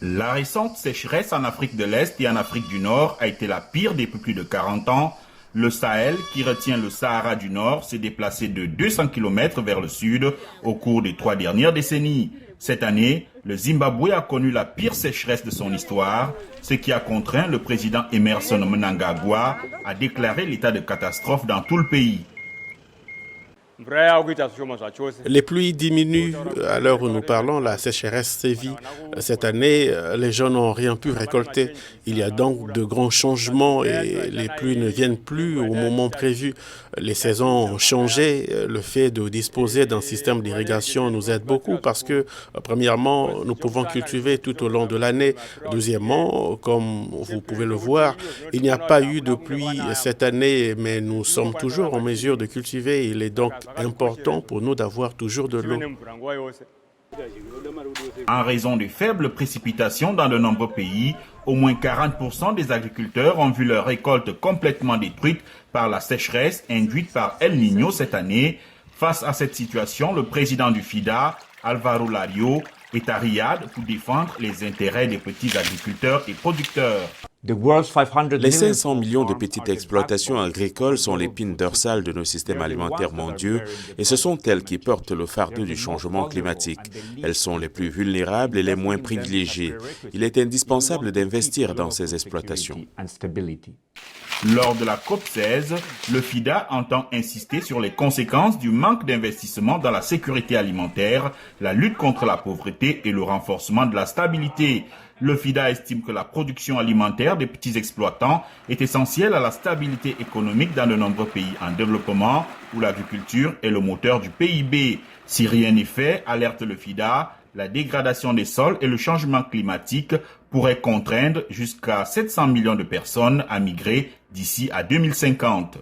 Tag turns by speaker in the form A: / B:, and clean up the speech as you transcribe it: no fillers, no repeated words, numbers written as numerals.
A: La récente sécheresse en Afrique de l'Est et en Afrique du Nord a été la pire depuis plus de 40 ans. Le Sahel, qui retient le Sahara du Nord, s'est déplacé de 200 km vers le sud au cours des 3 dernières décennies. Cette année, le Zimbabwe a connu la pire sécheresse de son histoire, ce qui a contraint le président Emmerson Mnangagwa à déclarer l'état de catastrophe dans tout le pays.
B: Les pluies diminuent à l'heure où nous parlons, la sécheresse sévit. Cette année, les gens n'ont rien pu récolter. Il y a donc de grands changements et les pluies ne viennent plus au moment prévu. Les saisons ont changé. Le fait de disposer d'un système d'irrigation nous aide beaucoup parce que, premièrement, nous pouvons cultiver tout au long de l'année. Deuxièmement, comme vous pouvez le voir, il n'y a pas eu de pluie cette année, mais nous sommes toujours en mesure de cultiver. Il est donc important pour nous d'avoir toujours de l'eau.
A: En raison des faibles précipitations dans de nombreux pays, au moins 40% des agriculteurs ont vu leur récolte complètement détruite par la sécheresse induite par El Niño cette année. Face à cette situation, le président du FIDA, Alvaro Lario, est à Riyad pour défendre les intérêts des petits agriculteurs et producteurs.
C: Les 500 millions de petites exploitations agricoles sont l'épine dorsale de nos systèmes alimentaires mondiaux et ce sont elles qui portent le fardeau du changement climatique. Elles sont les plus vulnérables et les moins privilégiées. Il est indispensable d'investir dans ces exploitations.
A: Lors de la COP16, le FIDA entend insister sur les conséquences du manque d'investissement dans la sécurité alimentaire, la lutte contre la pauvreté et le renforcement de la stabilité. Le FIDA estime que la production alimentaire des petits exploitants est essentielle à la stabilité économique dans de nombreux pays en développement où l'agriculture est le moteur du PIB. Si rien n'est fait, alerte le FIDA, la dégradation des sols et le changement climatique pourraient contraindre jusqu'à 700 millions de personnes à migrer d'ici à 2050.